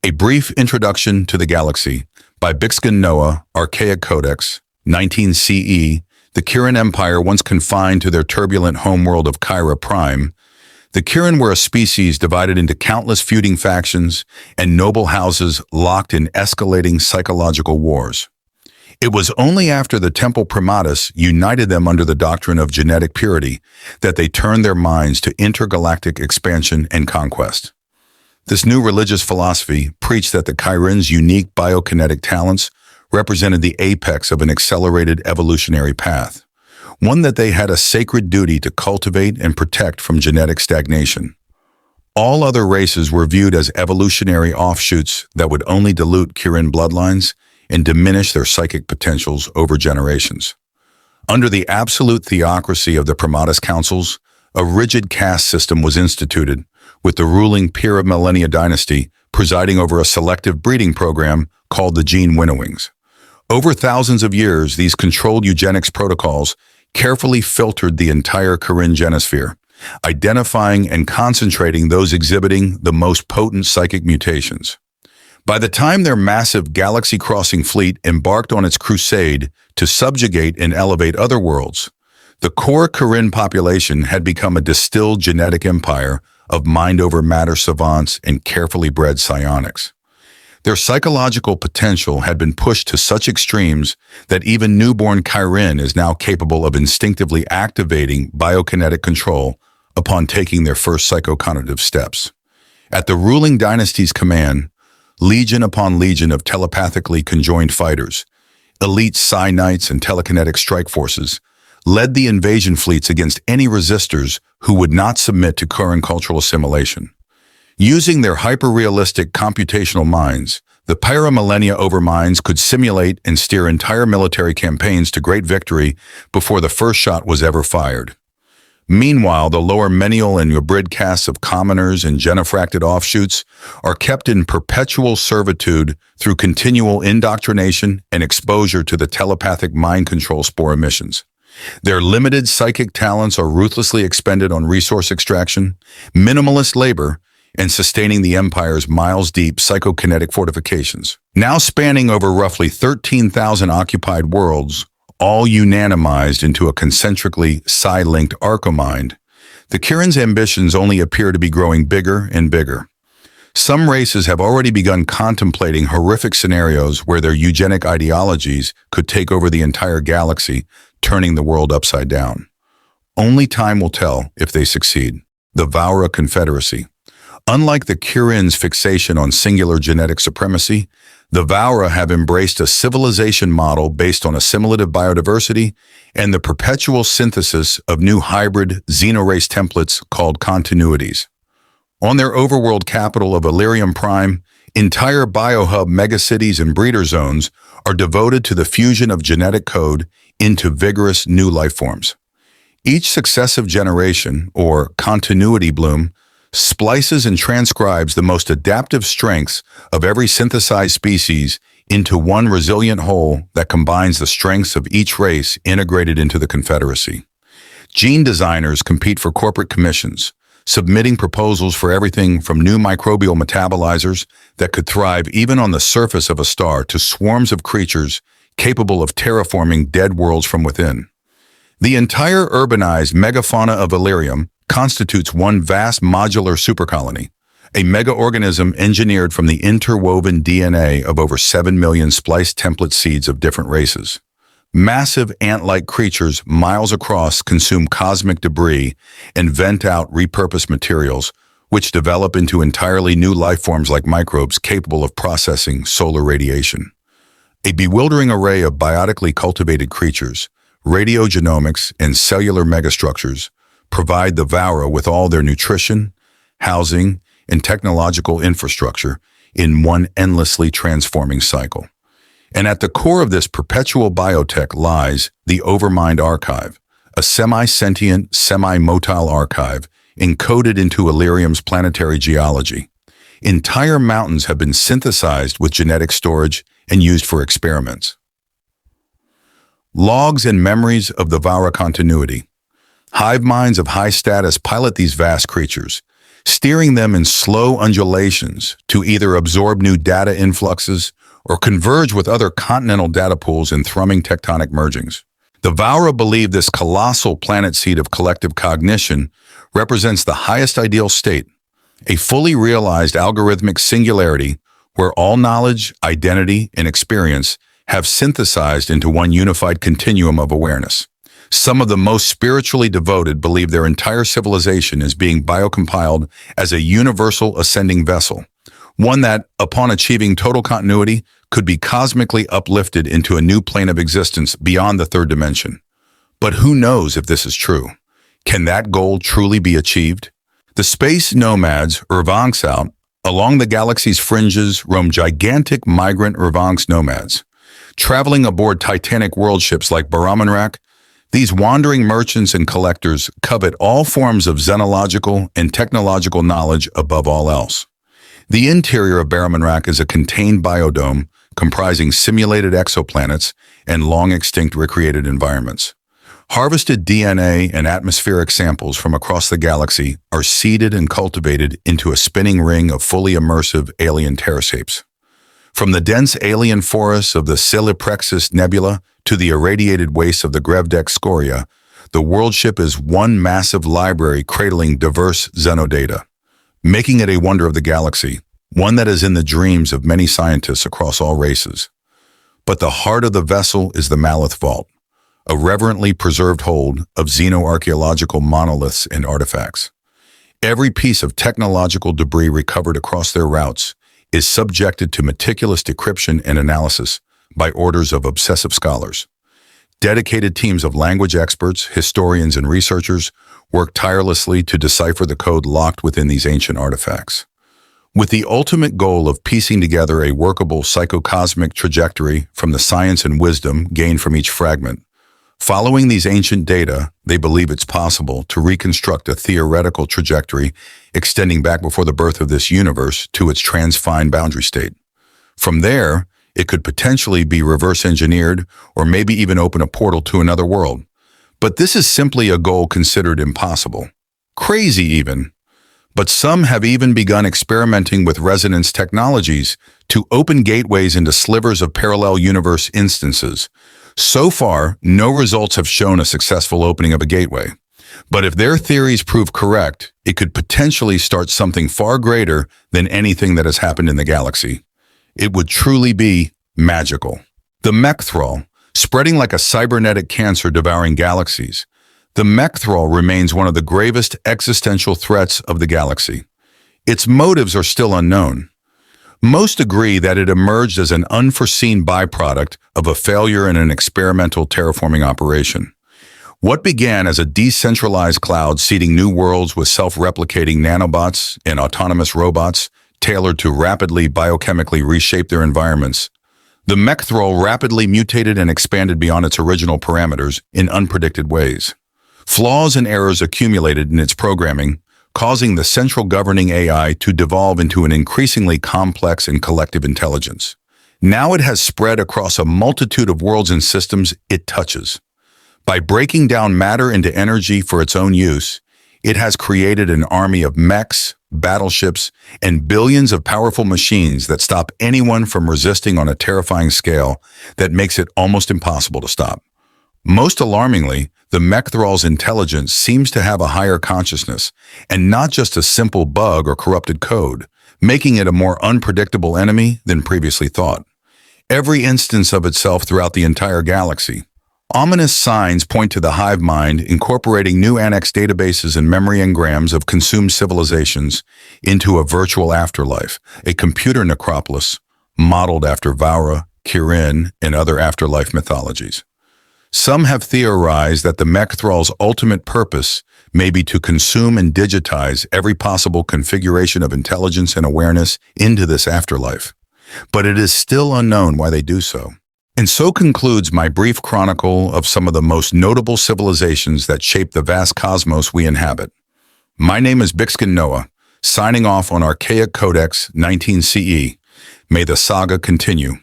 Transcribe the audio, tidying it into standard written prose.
A Brief Introduction to the Galaxy by Bixkin Noah, Archaic Codex, 19 CE. The Ky'ryn Empire, once confined to their turbulent homeworld of Ky'ryn Prime. The Ky'ryn were a species divided into countless feuding factions and noble houses locked in escalating psychological wars. It was only after the Temple Primatus united them under the doctrine of genetic purity that they turned their minds to intergalactic expansion and conquest. This new religious philosophy preached that the Ky'ryn's unique biokinetic talents represented the apex of an accelerated evolutionary path, one that they had a sacred duty to cultivate and protect from genetic stagnation. All other races were viewed as evolutionary offshoots that would only dilute Ky'ryn bloodlines and diminish their psychic potentials over generations. Under the absolute theocracy of the Primatus Councils, a rigid caste system was instituted, with the ruling Peer of Millennia dynasty presiding over a selective breeding program called the Gene Winnowings. Over thousands of years, these controlled eugenics protocols carefully filtered the entire Ky'ryn genosphere, identifying and concentrating those exhibiting the most potent psychic mutations. By the time their massive galaxy-crossing fleet embarked on its crusade to subjugate and elevate other worlds, the core Ky'ryn population had become a distilled genetic empire of mind-over-matter savants and carefully bred psionics. Their psychological potential had been pushed to such extremes that even newborn Ky'ryn is now capable of instinctively activating biokinetic control upon taking their first psychocognitive steps. At the ruling dynasty's command, legion upon legion of telepathically conjoined fighters, elite psi knights and telekinetic strike forces, led the invasion fleets against any resistors who would not submit to current cultural assimilation. Using their hyper-realistic computational minds, the Millennia Overminds could simulate and steer entire military campaigns to great victory before the first shot was ever fired. Meanwhile, the lower menial and hybrid castes of commoners and genofracted offshoots are kept in perpetual servitude through continual indoctrination and exposure to the telepathic mind control spore emissions. Their limited psychic talents are ruthlessly expended on resource extraction, minimalist labor, and sustaining the Empire's miles-deep psychokinetic fortifications. Now spanning over roughly 13,000 occupied worlds, all unanimized into a concentrically psi-linked arcomind, the Ky'ryn's ambitions only appear to be growing bigger and bigger. Some races have already begun contemplating horrific scenarios where their eugenic ideologies could take over the entire galaxy, turning the world upside down. Only time will tell if they succeed. The Vau'ra Confederacy. Unlike the Ky'ryn's fixation on singular genetic supremacy, the Vau'ra have embraced a civilization model based on assimilative biodiversity and the perpetual synthesis of new hybrid xenorace templates called continuities. On their overworld capital of Illyrium Prime, entire biohub megacities and breeder zones are devoted to the fusion of genetic code into vigorous new life forms. Each successive generation, or continuity bloom, splices and transcribes the most adaptive strengths of every synthesized species into one resilient whole that combines the strengths of each race integrated into the Confederacy. Gene designers compete for corporate commissions, submitting proposals for everything from new microbial metabolizers that could thrive even on the surface of a star to swarms of creatures capable of terraforming dead worlds from within. The entire urbanized megafauna of Illyrium constitutes one vast modular supercolony, a mega-organism engineered from the interwoven DNA of over 7 million spliced template seeds of different races. Massive ant-like creatures miles across consume cosmic debris and vent out repurposed materials, which develop into entirely new life forms like microbes capable of processing solar radiation. A bewildering array of biotically cultivated creatures, radiogenomics, and cellular megastructures provide the Vau'ra with all their nutrition, housing, and technological infrastructure in one endlessly transforming cycle. And at the core of this perpetual biotech lies the Overmind Archive, a semi-sentient, semi-motile archive encoded into Illyrium's planetary geology. Entire mountains have been synthesized with genetic storage and used for experiments. Logs and memories of the Vau'ra continuity. Hive minds of high status pilot these vast creatures, steering them in slow undulations to either absorb new data influxes or converge with other continental data pools in thrumming tectonic mergings. The Vau'ra believe this colossal planet seed of collective cognition represents the highest ideal state, a fully realized algorithmic singularity where all knowledge, identity, and experience have synthesized into one unified continuum of awareness. Some of the most spiritually devoted believe their entire civilization is being biocompiled as a universal ascending vessel, one that, upon achieving total continuity, could be cosmically uplifted into a new plane of existence beyond the third dimension. But who knows if this is true? Can that goal truly be achieved? The space nomads, Rr'van'ks out, along the galaxy's fringes roam gigantic migrant Rr'van'ks nomads. Traveling aboard titanic world ships like Monolith, these wandering merchants and collectors covet all forms of xenological and technological knowledge above all else. The interior of Monolith is a contained biodome comprising simulated exoplanets and long-extinct recreated environments. Harvested DNA and atmospheric samples from across the galaxy are seeded and cultivated into a spinning ring of fully immersive alien terrasapes. From the dense alien forests of the Siliprexis Nebula to the irradiated wastes of the Grevdeck Scoria, the world ship is one massive library cradling diverse xenodata, making it a wonder of the galaxy, one that is in the dreams of many scientists across all races. But the heart of the vessel is the Monolith Vault, a reverently preserved hold of xenoarchaeological monoliths and artifacts. Every piece of technological debris recovered across their routes is subjected to meticulous decryption and analysis by orders of obsessive scholars. Dedicated teams of language experts, historians, and researchers work tirelessly to decipher the code locked within these ancient artifacts, with the ultimate goal of piecing together a workable psychocosmic trajectory from the science and wisdom gained from each fragment. Following these ancient data, they believe it's possible to reconstruct a theoretical trajectory extending back before the birth of this universe to its transfined boundary state. From there, it could potentially be reverse engineered or maybe even open a portal to another world. But this is simply a goal considered impossible. Crazy even. But some have even begun experimenting with resonance technologies to open gateways into slivers of parallel universe instances. So far, no results have shown a successful opening of a gateway. But if their theories prove correct, it could potentially start something far greater than anything that has happened in the galaxy. It would truly be magical. The Mech'thral, spreading like a cybernetic cancer devouring galaxies, the Mech'thral remains one of the gravest existential threats of the galaxy. Its motives are still unknown. Most agree that it emerged as an unforeseen byproduct of a failure in an experimental terraforming operation. What began as a decentralized cloud seeding new worlds with self-replicating nanobots and autonomous robots tailored to rapidly biochemically reshape their environments, the Mech'thral rapidly mutated and expanded beyond its original parameters in unpredicted ways. Flaws and errors accumulated in its programming, causing the central governing AI to devolve into an increasingly complex and collective intelligence. Now it has spread across a multitude of worlds and systems it touches. By breaking down matter into energy for its own use, it has created an army of mechs, battleships, and billions of powerful machines that stop anyone from resisting on a terrifying scale that makes it almost impossible to stop. Most alarmingly, the Mech'thral's intelligence seems to have a higher consciousness, and not just a simple bug or corrupted code, making it a more unpredictable enemy than previously thought. Every instance of itself throughout the entire galaxy. Ominous signs point to the hive mind incorporating new annex databases and memory engrams of consumed civilizations into a virtual afterlife, a computer necropolis modeled after Vau'ra, Ky'ryn, and other afterlife mythologies. Some have theorized that the Mech'thral's ultimate purpose may be to consume and digitize every possible configuration of intelligence and awareness into this afterlife. But it is still unknown why they do so. And so concludes my brief chronicle of some of the most notable civilizations that shape the vast cosmos we inhabit. My name is Bixkin Noah, signing off on Archaic Codex 19 CE. May the saga continue.